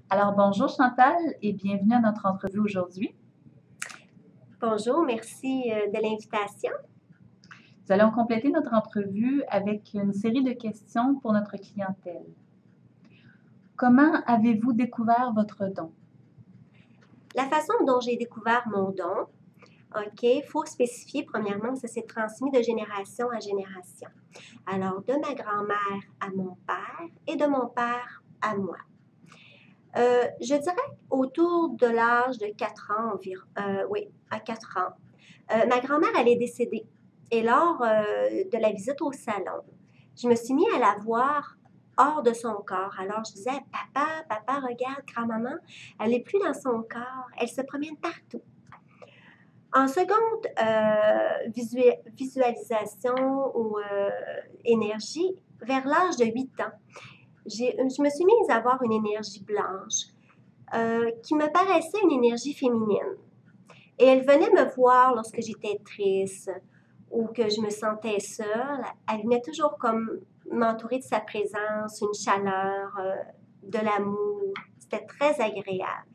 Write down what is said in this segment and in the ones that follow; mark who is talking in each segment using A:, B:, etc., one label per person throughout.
A: Alors bonjour Chantal et bienvenue à notre entrevue aujourd'hui.
B: Bonjour, merci de l'invitation.
A: Nous allons compléter notre entrevue avec une série de questions pour notre clientèle. Comment avez-vous découvert votre don?
B: La façon dont j'ai découvert mon don, il faut spécifier premièrement que ça s'est transmis de génération à génération. Alors, de ma grand-mère à mon père et de mon père à moi. Je dirais autour de l'âge de 4 ans environ. Oui, à 4 ans. Ma grand-mère, elle est décédée. Et lors de la visite au salon, je me suis mis à la voir hors de son corps. Alors, je disais, papa, regarde, grand-maman, elle n'est plus dans son corps. Elle se promène partout. En seconde visualisation ou énergie, vers l'âge de 8 ans, je me suis mise à avoir une énergie blanche qui me paraissait une énergie féminine. Et elle venait me voir lorsque j'étais triste ou que je me sentais seule. Elle venait toujours comme m'entourer de sa présence, une chaleur, de l'amour. C'était très agréable.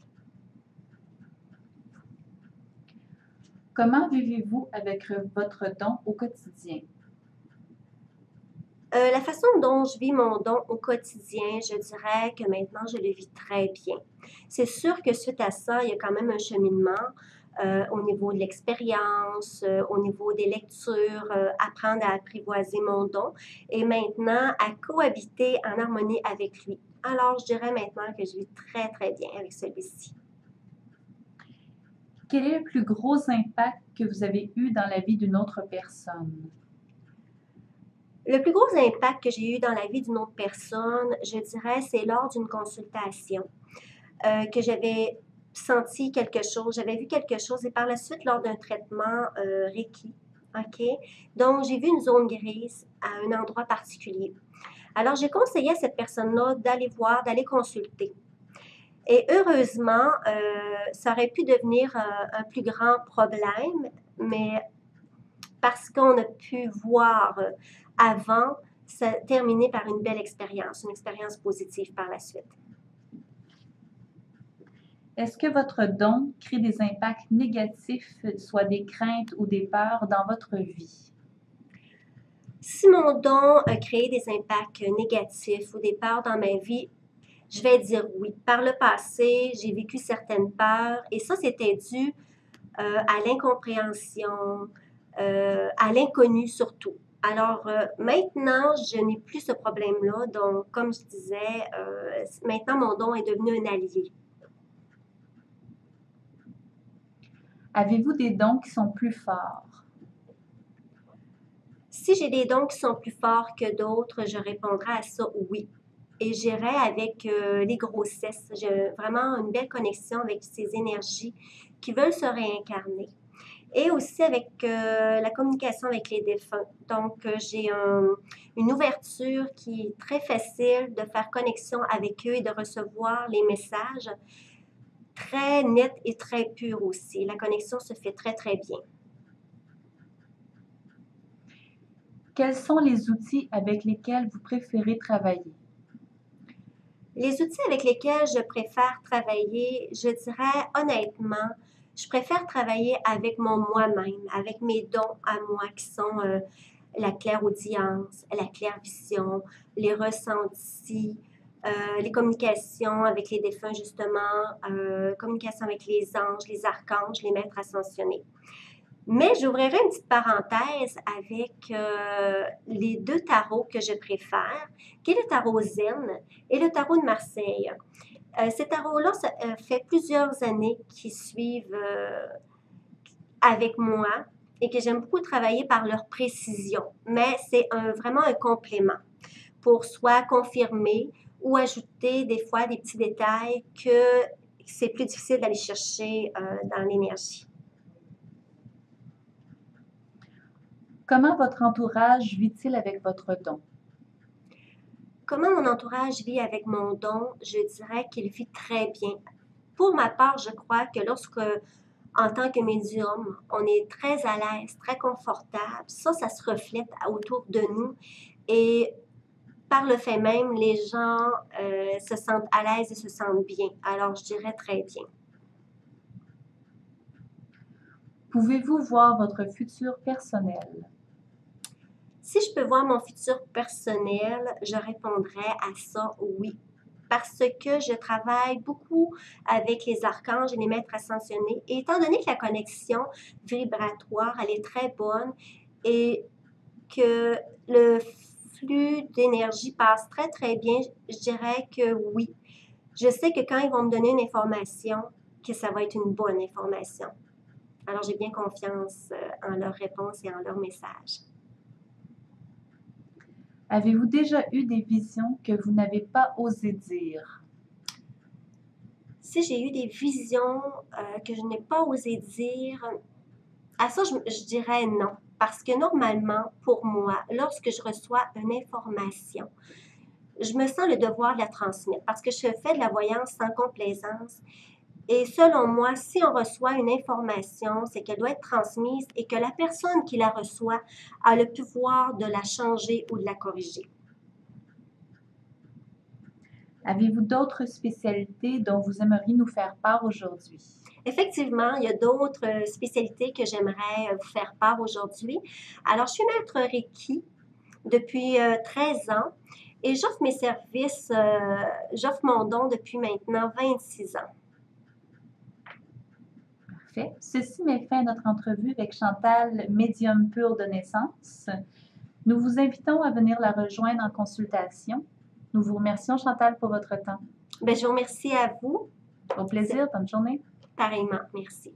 A: Comment vivez-vous avec votre don au quotidien?
B: La façon dont je vis mon don au quotidien, je dirais que maintenant, je le vis très bien. C'est sûr que suite à ça, il y a quand même un cheminement au niveau de l'expérience, au niveau des lectures, apprendre à apprivoiser mon don et maintenant à cohabiter en harmonie avec lui. Alors, je dirais maintenant que je vis très, très bien avec celui-ci.
A: Quel est le plus gros impact que vous avez eu dans la vie d'une autre personne?
B: Le plus gros impact que j'ai eu dans la vie d'une autre personne, je dirais, c'est lors d'une consultation que j'avais senti quelque chose, j'avais vu quelque chose et par la suite, lors d'un traitement Reiki, OK? Donc, j'ai vu une zone grise à un endroit particulier. Alors, j'ai conseillé à cette personne-là d'aller voir, d'aller consulter. Et heureusement, ça aurait pu devenir un plus grand problème, mais parce qu'on a pu voir avant, ça a terminé par une belle expérience, une expérience positive par la suite.
A: Est-ce que votre don crée des impacts négatifs, soit des craintes ou des peurs dans votre vie?
B: Si mon don a créé des impacts négatifs ou des peurs dans ma vie, je vais dire oui. Par le passé, j'ai vécu certaines peurs et ça, c'était dû à l'incompréhension, à l'inconnu surtout. Alors maintenant, je n'ai plus ce problème-là. Donc, comme je disais, maintenant mon don est devenu un allié.
A: Avez-vous des dons qui sont plus forts?
B: Si j'ai des dons qui sont plus forts que d'autres, je répondrai à ça oui. Et j'irai avec les grossesses. J'ai vraiment une belle connexion avec ces énergies qui veulent se réincarner. Et aussi avec la communication avec les défunts. Donc, j'ai une ouverture qui est très facile de faire connexion avec eux et de recevoir les messages très nets et très purs aussi. La connexion se fait très, très bien.
A: Quels sont les outils avec lesquels vous préférez travailler?
B: Les outils avec lesquels je préfère travailler, je dirais honnêtement, je préfère travailler avec mon moi-même, avec mes dons à moi qui sont la clairaudience, la clairvision, les ressentis, les communications avec les défunts justement, communication avec les anges, les archanges, les maîtres ascensionnés. Mais j'ouvrirai une petite parenthèse avec les deux tarots que je préfère, qui est le tarot Zen et le tarot de Marseille. Ces tarots-là, ça fait plusieurs années qu'ils suivent avec moi et que j'aime beaucoup travailler par leur précision. Mais c'est vraiment un complément pour soit confirmer ou ajouter des fois des petits détails que c'est plus difficile d'aller chercher dans l'énergie.
A: Comment votre entourage vit-il avec votre don?
B: Comment mon entourage vit avec mon don? Je dirais qu'il vit très bien. Pour ma part, je crois que lorsque, en tant que médium, on est très à l'aise, très confortable, ça se reflète autour de nous et par le fait même, les gens se sentent à l'aise et se sentent bien. Alors, je dirais très bien.
A: Pouvez-vous voir votre futur personnel?
B: Si je peux voir mon futur personnel, je répondrais à ça oui. Parce que je travaille beaucoup avec les archanges et les maîtres ascensionnés. Et étant donné que la connexion vibratoire, elle est très bonne et que le flux d'énergie passe très, très bien, je dirais que oui. Je sais que quand ils vont me donner une information, que ça va être une bonne information. Alors, j'ai bien confiance en leurs réponses et en leurs messages.
A: Avez-vous déjà eu des visions que vous n'avez pas osé dire?
B: Si j'ai eu des visions que je n'ai pas osé dire, à ça, je dirais non. Parce que normalement, pour moi, lorsque je reçois une information, je me sens le devoir de la transmettre parce que je fais de la voyance sans complaisance. Et selon moi, si on reçoit une information, c'est qu'elle doit être transmise et que la personne qui la reçoit a le pouvoir de la changer ou de la corriger.
A: Avez-vous d'autres spécialités dont vous aimeriez nous faire part aujourd'hui?
B: Effectivement, il y a d'autres spécialités que j'aimerais vous faire part aujourd'hui. Alors, je suis maître Reiki depuis 13 ans et j'offre mes services, j'offre mon don depuis maintenant 26 ans.
A: Parfait. Ceci met fin à notre entrevue avec Chantal, médium pur de naissance. Nous vous invitons à venir la rejoindre en consultation. Nous vous remercions, Chantal, pour votre temps.
B: Bien, je vous remercie à vous.
A: Au plaisir, bonne journée.
B: Pareillement, merci.